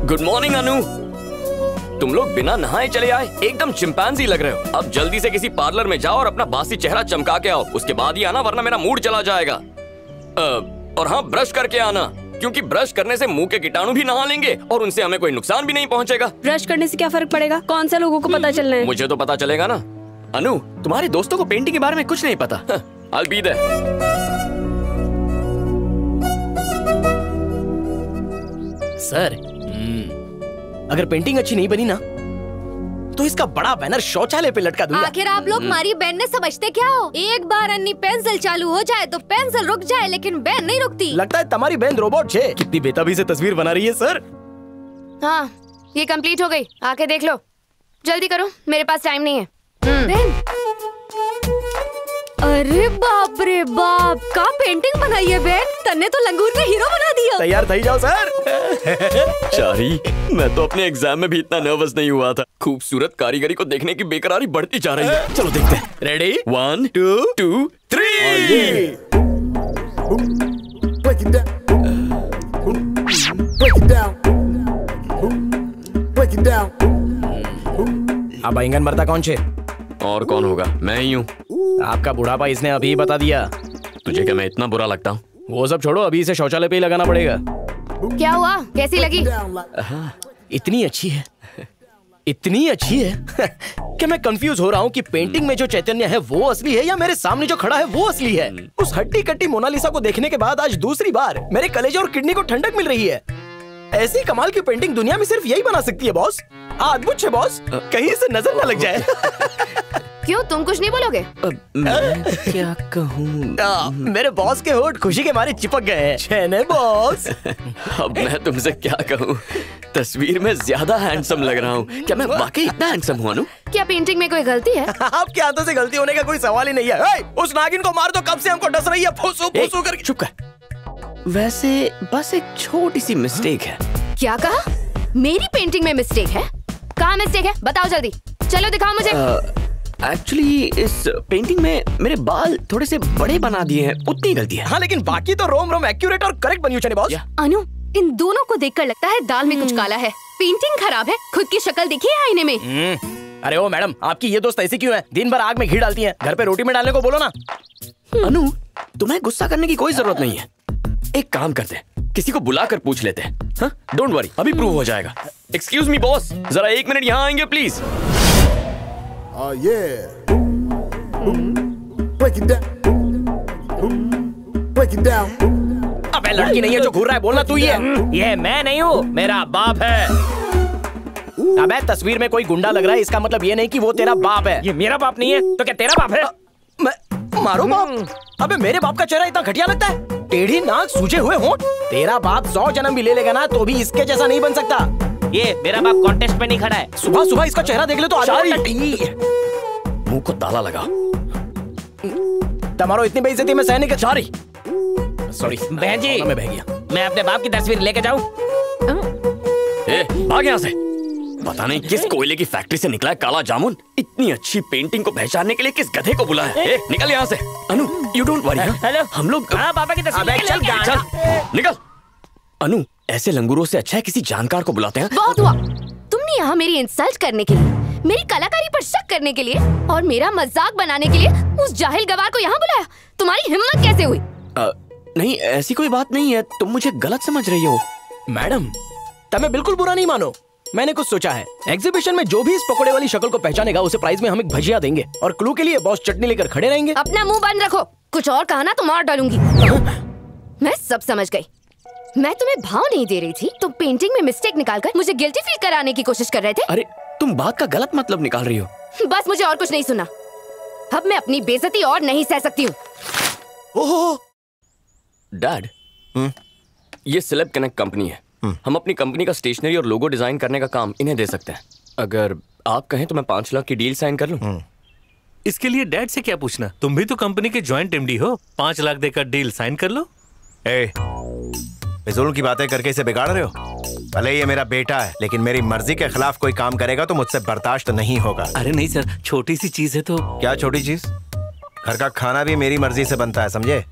Good morning अनु। तुम लोग बिना नहाए चले आए, एकदम चिंपैंजी लग रहे हो। अब जल्दी से किसी पार्लर में जाओ और अपना बासी चेहरा चमका के आओ, उसके बाद ही आना वरना मेरा मूड चला जाएगा। और हाँ, ब्रश करके आना, क्योंकि ब्रश करने से मुंह के कीटाणु भी नहा लेंगे और उनसे हमें कोई नुकसान भी नहीं पहुंचेगा। ब्रश करने से क्या फर्क पड़ेगा? कौन सा लोगों को पता चलना है? मुझे तो पता चलेगा ना। अनु, तुम्हारे दोस्तों को पेंटिंग के बारे में कुछ नहीं पता। I'll be there। सर, अगर पेंटिंग अच्छी नहीं बनी ना तो इसका बड़ा बैनर शौचालय पे लटका दूंगा। आखिर आप लोग हमारी बैंड ने समझते क्या हो? एक बार अन्नी पेंसिल चालू हो जाए तो पेंसिल रुक जाए, लेकिन बैंड नहीं रुकती। लगता है तुम्हारी बैंड रोबोट है। कितनी बेताबी से तस्वीर बना रही है सर। हाँ, ये कंप्लीट हो गई, आके देख लो। जल्दी करो, मेरे पास टाइम नहीं है। अरे बाप रे बाप, का पेंटिंग बनाई है बेन। तन्ने तो लंगूर में हीरो बना दिया। तैयार थई जाओ सर। चारी, मैं तो अपने एग्जाम में भी इतना नर्वस नहीं हुआ था। खूबसूरत कारीगरी को देखने की बेकरारी बढ़ती जा रही है। चलो देखते हैं। रेडी? 1 2 3। अब बैंगन मरता कौन छे? और कौन होगा? मैं ही हूँ। आपका बुढ़ापा इसने अभी बता दिया। तुझे क्या मैं इतना बुरा लगता हूँ? वो सब छोड़ो, अभी इसे शौचालय पे ही लगाना पड़ेगा। क्या हुआ? कैसी लगी? इतनी अच्छी है, इतनी अच्छी है कि मैं कंफ्यूज हो रहा हूँ कि पेंटिंग में जो चैतन्य है वो असली है या मेरे सामने जो खड़ा है वो असली है। उस हट्टी कट्टी मोनालिसा को देखने के बाद आज दूसरी बार मेरे कलेजे और किडनी को ठंडक मिल रही है। ऐसी कमाल की पेंटिंग दुनिया में सिर्फ यही बना सकती है बॉस। अद्भुत है बॉस, कहीं से नजर न लग जाए। क्यों, तुम कुछ नहीं बोलोगे? मैं क्या कहूँ? मेरे बॉस के होठ खुशी के मारे चिपक गए हैं। छेने बॉस। अब मैं तुमसे क्या कहूँ? तस्वीर में ज्यादा हैंडसम लग रहा हूँ। क्या मैं वाकई इतना हैंडसम हुआ? क्या पेंटिंग में कोई गलती है? आपके हाथों से गलती होने का कोई सवाल ही नहीं है। उस नागिन को मार दो, कब से हमको डस रही है फुसू फुसू करके। चुप कर। वैसे बस एक छोटी सी मिस्टेक है। क्या कहा? मेरी पेंटिंग में मिस्टेक है? कहाँ मिस्टेक है? बताओ जल्दी। चलो दिखाओ मुझे। एक्चुअली इस पेंटिंग में मेरे बाल थोड़े से बड़े बना दिए हैं, उतनी गलती है। हाँ, लेकिन बाकी तो रोम रोम एक्यूरेट और करेक्ट बनी है बॉस। अनु, इन दोनों को देखकर लगता है दाल में कुछ काला है। पेंटिंग खराब है, खुद की शक्ल देखी है आईने में? अरे ओ मैडम, आपकी ये दोस्त ऐसी क्यों है? दिन भर आग में घी डालती है, घर पे रोटी में डालने को बोलो ना। अनु, तुम्हें गुस्सा करने की कोई जरूरत नहीं है। एक काम करते हैं, किसी को बुलाकर पूछ लेते हैं। डोंट वरी, अभी प्रूव हो जाएगा। एक्सक्यूज मी बॉस, जरा 1 मिनट यहाँ आएंगे प्लीज। अबे लड़की नहीं है जो घूर रहा है, बोलना तू ही है। ये मैं नहीं हूँ, मेरा बाप है। अबे तस्वीर में कोई गुंडा लग रहा है, इसका मतलब ये नहीं कि वो तेरा बाप है। ये मेरा बाप नहीं है तो क्या तेरा बाप है? मैं मारो बाप? अबे मेरे बाप का चेहरा इतना घटिया लगता है? टेढ़ी नाक, सूजे हुए होंठ। तेरा बाप 100 जन्म भी ले लेगा ना तो भी इसके जैसा नहीं बन सकता। ये मेरा बाप कॉन्टेस्ट में नहीं खड़ा है। सुबह सुबह इसका चेहरा देख ले तो मुंह को ताला लगा। तुम्हारो इतनी बेइज्जती में सहने के चारी। सॉरी बहन जी, मैं बह गया। मैं अपने बाप की तस्वीर लेके जाऊं? भाग यहाँ से। पता नहीं किस कोयले की फैक्ट्री से निकला है काला जामुन। इतनी अच्छी पेंटिंग को पहचानने के लिए किस गधे को बुलाया है? निकल यहाँ से। अनु, यू डोंट वरी। हेलो, हम लोग पापा की तस्वीर। चल निकल। अनु, ऐसे लंगूरों से अच्छा है किसी जानकार को बुलाते हैं। बहुत हुआ। तुमने यहाँ मेरी इंसल्ट करने के लिए, मेरी कलाकारी पर शक करने के लिए और मेरा मजाक बनाने के लिए उस जाहिल गवार को यहाँ बुलाया। तुम्हारी हिम्मत कैसे हुई? नहीं, ऐसी कोई बात नहीं है, तुम मुझे गलत समझ रही हो। मैडम, तुम्हें बिल्कुल बुरा नहीं मानो। मैंने कुछ सोचा है। एग्जीबिशन में जो भी इस पकोड़े वाली शक्ल को पहचानेगा उसे प्राइज में हम एक भजिया देंगे और क्लू के लिए बॉस चटनी लेकर खड़े रहेंगे। अपना मुंह बंद रखो, कुछ और कहा ना तो मार डालूंगी। मैं सब समझ गई। मैं तुम्हें भाव नहीं दे रही थी, तुम पेंटिंग में मिस्टेक निकालकर मुझे गिल्टी फील कराने की कोशिश कर रहे थे। अरे तुम बात का गलत मतलब निकाल रही हो। बस मुझे और कुछ नहीं सुना। अब मैं अपनी बेइज्जती और नहीं सह सकती हूँ। ओहो डैड, ये सेलेब कनेक्ट कंपनी है। हम अपनी कंपनी का स्टेशनरी और लोगो डिजाइन करने का काम इन्हें दे सकते हैं। अगर आप कहें तो मैं 5 लाख की डील साइन कर लूं। इसके लिए डैड से क्या पूछना, तुम भी तो कंपनी के जॉइंट एमडी हो। 5 लाख देकर डील साइन कर लो। फिजूल की बातें करके इसे बिगाड़ रहे हो। भले ये मेरा बेटा है, लेकिन मेरी मर्जी के खिलाफ कोई काम करेगा तो मुझसे बर्दाश्त नहीं होगा। अरे नहीं सर, छोटी सी चीज है तो। क्या छोटी चीज? घर का खाना भी मेरी मर्जी से बनता है, समझे?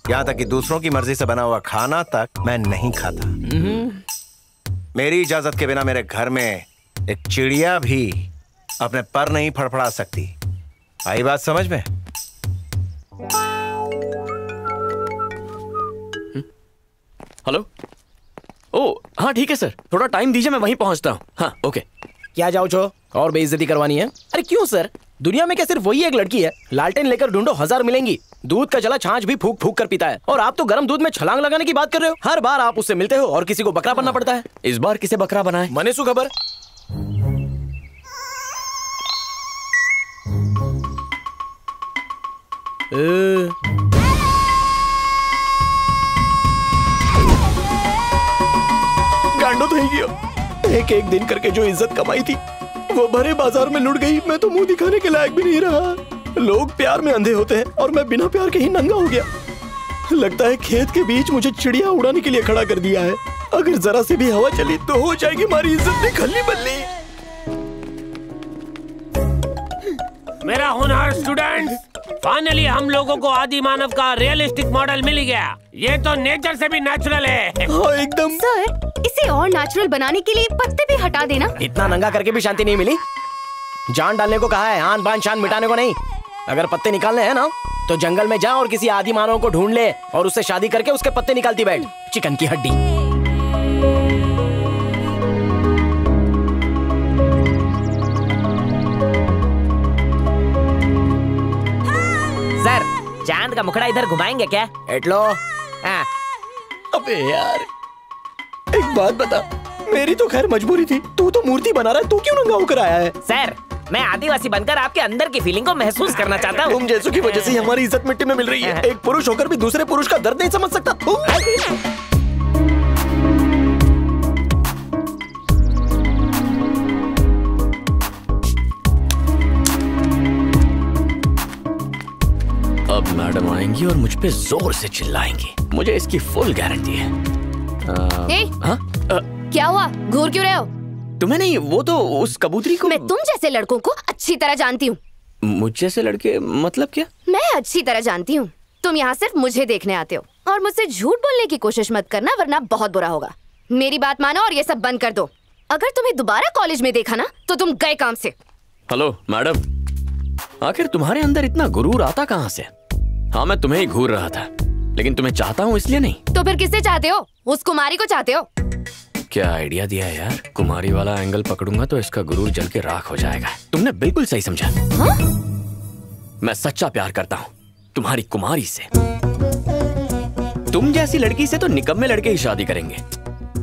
यहाँ तक कि दूसरों की मर्जी से बना हुआ खाना तक मैं नहीं खाता। मेरी इजाजत के बिना मेरे घर में एक चिड़िया भी अपने पर नहीं फड़फड़ा सकती। आई बात समझ में? हेलो। ओ हाँ ठीक है सर, थोड़ा टाइम दीजिए, मैं वहीं पहुंचता हूँ। हाँ ओके। क्या जाओ छो, और बेइज्जती करवानी है? अरे क्यों सर, दुनिया में क्या सिर्फ वही एक लड़की है? लालटेन लेकर ढूंढो, 1000 मिलेंगी। दूध का जला छाछ भी फूक फूक कर पीता है, और आप तो गर्म दूध में छलांग लगाने की बात कर रहे हो। हर बार आप उससे मिलते हो और किसी को बकरा बनना पड़ता है। इस बार किसे बकरा बनाए? मने सु खबर। गांडो तो ही गया। एक एक दिन करके जो इज्जत कमाई थी वो भरे बाजार में लुट गई। मैं तो मुंह दिखाने के लायक भी नहीं रहा। लोग प्यार में अंधे होते हैं और मैं बिना प्यार के ही नंगा हो गया। लगता है खेत के बीच मुझे चिड़िया उड़ाने के लिए खड़ा कर दिया है। अगर जरा से भी हवा चली तो हो जाएगी हमारी इज्जत में खल्ली बल्ली। मेरा होनहार स्टूडेंट्स, फाइनली हम लोगों को आदि मानव का रियलिस्टिक मॉडल मिल गया। ये तो नेचर से भी नेचुरल है। हाँ एकदम। सर, इसे और नेचुरल बनाने के लिए पत्ते भी हटा देना। इतना नंगा करके भी शांति नहीं मिली। जान डालने को कहा है, आन बान शान मिटाने को नहीं। अगर पत्ते निकालने हैं ना तो जंगल में जा और किसी आदि मानव को ढूंढ ले और उससे शादी करके उसके पत्ते निकालती बैठ, चिकन की हड्डी। सर, चांद का मुखड़ा इधर घुमाएंगे क्या? एटलो। अबे यार, एक बात बता, मेरी तो खैर मजबूरी थी। तू तो मूर्ति बना रहा है, तू क्यों नंगा होकर आया है? सर, मैं आदिवासी बनकर आपके अंदर की फीलिंग को महसूस करना चाहता हूँ। तुम जैसों की वजह से ही हमारी इज्जत मिट्टी में मिल रही है। एक पुरुष होकर भी दूसरे पुरुष का दर्द नहीं समझ सकता। अब मैडम आएंगी और मुझ पे जोर से चिल्लाएंगी, मुझे इसकी फुल गारंटी है। हाँ? क्या हुआ, घूर क्यों रहे हो? तुम्हें नहीं, वो तो उस कबूतरी को। मैं तुम जैसे लड़कों को अच्छी तरह जानती हूँ। मुझ जैसे लड़के मतलब क्या? मैं अच्छी तरह जानती हूँ। तुम यहाँ सिर्फ मुझे देखने आते हो और मुझसे झूठ बोलने की कोशिश मत करना, वरना बहुत बुरा होगा। मेरी बात मानो और ये सब बंद कर दो। अगर तुम्हें दोबारा कॉलेज में देखा ना तो तुम गए काम से। हेलो मैडम, आखिर तुम्हारे अंदर इतना गुरूर आता कहाँ से? हाँ, मैं तुम्हें ही घूर रहा था, लेकिन तुम्हें चाहता हूँ इसलिए नहीं। तो फिर किससे चाहते हो? उस कुमारी को चाहते हो? क्या आइडिया दिया है यार। कुमारी वाला एंगल पकड़ूंगा तो इसका गुरूर जल के राख हो जाएगा। तुमने बिल्कुल सही समझा। हाँ? मैं सच्चा प्यार करता हूँ तुम्हारी कुमारी से। तुम जैसी लड़की से तो निकम्मे लड़के ही शादी करेंगे,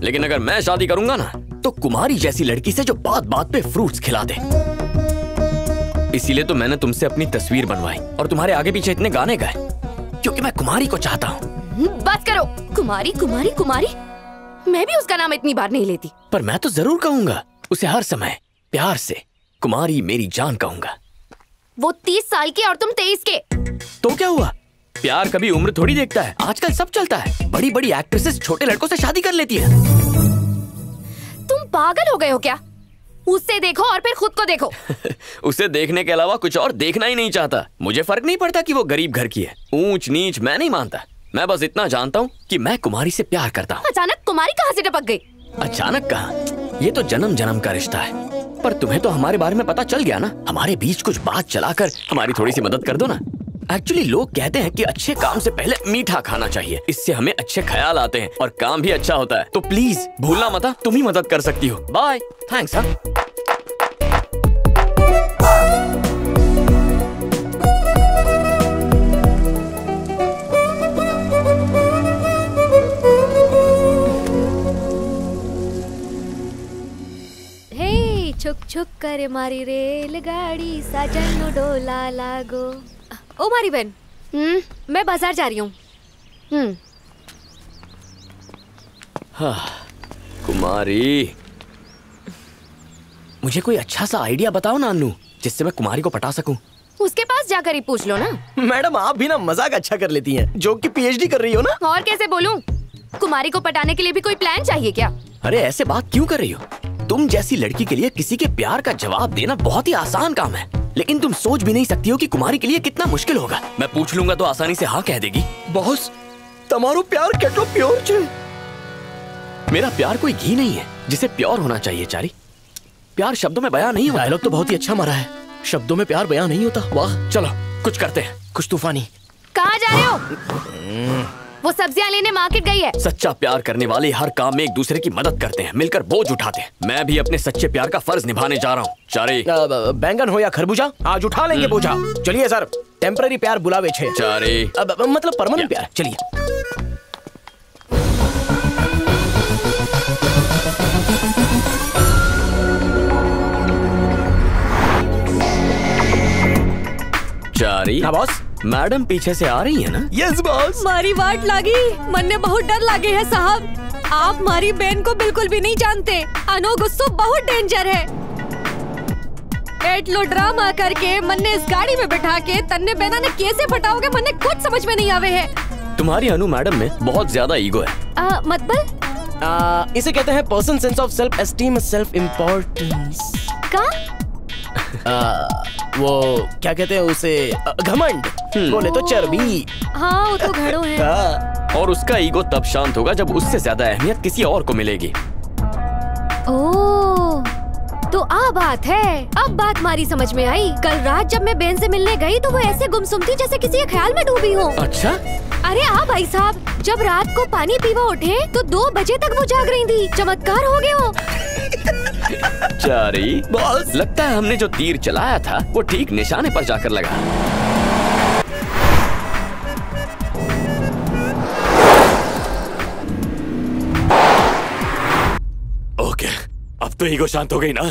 लेकिन अगर मैं शादी करूंगा ना तो कुमारी जैसी लड़की से जो बात बात पे फ्रूट्स खिला दे। इसीलिए तो मैंने तुमसे अपनी तस्वीर बनवाई और तुम्हारे आगे पीछे इतने गाने गाए, क्योंकि मैं कुमारी को चाहता हूँ। बात करो। कुमारी कुमारी कुमारी, मैं भी उसका नाम इतनी बार नहीं लेती। पर मैं तो जरूर कहूंगा उसे, हर समय प्यार से कुमारी मेरी जान कहूंगा। वो 30 साल की और तुम 23 के। तो क्या हुआ? प्यार कभी उम्र थोड़ी देखता है। आजकल सब चलता है, बड़ी बड़ी एक्ट्रेसेस छोटे लड़कों से शादी कर लेती है। तुम पागल हो गए हो क्या? उससे देखो और फिर खुद को देखो। उसे देखने के अलावा कुछ और देखना ही नहीं चाहता। मुझे फर्क नहीं पड़ता कि वो गरीब घर की है, ऊंच नीच मैं नहीं मानता। मैं बस इतना जानता हूँ कि मैं कुमारी से प्यार करता हूँ। अचानक कुमारी कहाँ से टपक गई? अचानक कहाँ, ये तो जन्म जन्म का रिश्ता है। पर तुम्हें तो हमारे बारे में पता चल गया ना। हमारे बीच कुछ बात चलाकर हमारी थोड़ी सी मदद कर दो ना। एक्चुअली लोग कहते हैं कि अच्छे काम से पहले मीठा खाना चाहिए, इससे हमें अच्छे ख्याल आते हैं और काम भी अच्छा होता है। तो प्लीज भूलना मत, तुम ही मदद कर सकती हो। Bye, thanks. हाँ, छुक छुक करे मारी रेलगाड़ी, साजन डोला लागो। ओ मारी बहन, मैं बाजार जा रही हूँ। हाँ, कुमारी, मुझे कोई अच्छा सा आइडिया बताओ ना अन्नू, जिससे मैं कुमारी को पटा सकूं। उसके पास जाकर ही पूछ लो ना। मैडम, आप भी ना मजाक अच्छा कर लेती हैं, जोक की पीएचडी कर रही हो ना। और कैसे बोलूं? कुमारी को पटाने के लिए भी कोई प्लान चाहिए क्या? अरे ऐसे बात क्यों कर रही हो? तुम जैसी लड़की के लिए किसी के प्यार का जवाब देना बहुत ही आसान काम है, लेकिन तुम सोच भी नहीं सकती हो कि कुमारी के लिए कितना मुश्किल होगा। मैं पूछ लूंगा तो आसानी से हाँ कह देगी। बॉस, તમારો પ્યાર કેટલો પ્યોર છે। मेरा प्यार कोई घी नहीं है जिसे प्योर होना चाहिए चारी। प्यार शब्दों में बयां नहीं होता। डायलॉग तो बहुत ही अच्छा मारा है, शब्दों में प्यार बयां नहीं होता। वाह, चलो कुछ करते हैं, कुछ तूफानी। कहाँ जा रहे हो? वो सब्जियां लेने मार्केट गई है। सच्चा प्यार करने वाले हर काम में एक दूसरे की मदद करते हैं, मिलकर बोझ उठाते हैं। मैं भी अपने सच्चे प्यार का फर्ज निभाने जा रहा हूँ। चारे बैंगन हो या खरबूजा, आज उठा लेंगे बोझा। चलिए सर, टेम्पररी प्यार बुलावे छे। चारे मतलब परमानेंट प्यार। चलिए। चारी। हाँ बॉस। मैडम पीछे से आ रही है ना? Yes boss. मारी वाट लागी, मन ने बहुत डर लागे है साहब। आप मारी बहन को बिल्कुल भी नहीं जानते। अनो गुस्सो बहुत डेंजर है। एटलो ड्रामा करके मन ने इस गाड़ी में बैठा के तन्ने बहना ने कैसे फटाओगे, मन ने कुछ समझ में नहीं आवे है। तुम्हारी अनु मैडम में बहुत ज्यादा ईगो है। मतलब इसे कहते हैं person sense of self esteem, self importance का? वो क्या कहते हैं उसे, घमंड। बोले तो चर्बी। हाँ वो तो घड़ो है। और उसका ईगो तब शांत होगा जब उससे ज्यादा अहमियत किसी और को मिलेगी। ओह, तो आ बात है। अब बात मारी समझ में आई। कल रात जब मैं बहन से मिलने गई तो वो ऐसे गुमसुम थी जैसे किसी के ख्याल में डूबी हो। अच्छा? अरे हाँ भाई साहब, जब रात को पानी पीवा उठे तो 2 बजे तक वो जाग रही थी। चमत्कार हो गए हो। चारी बॉस, लगता है हमने जो तीर चलाया था वो ठीक निशाने पर जाकर लगा। ओके, अब तो ईगो शांत हो गई ना?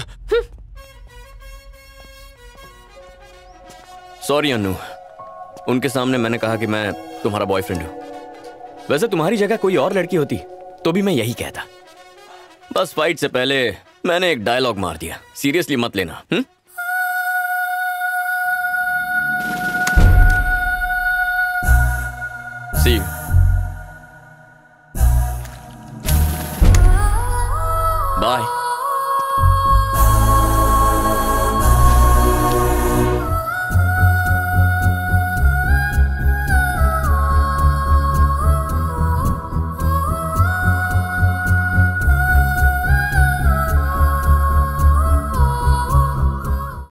सॉरी अनु, उनके सामने मैंने कहा कि मैं तुम्हारा बॉयफ्रेंड हूं। वैसे तुम्हारी जगह कोई और लड़की होती तो भी मैं यही कहता। बस फाइट से पहले मैंने एक डायलॉग मार दिया, सीरियसली मत लेना। See you. Bye.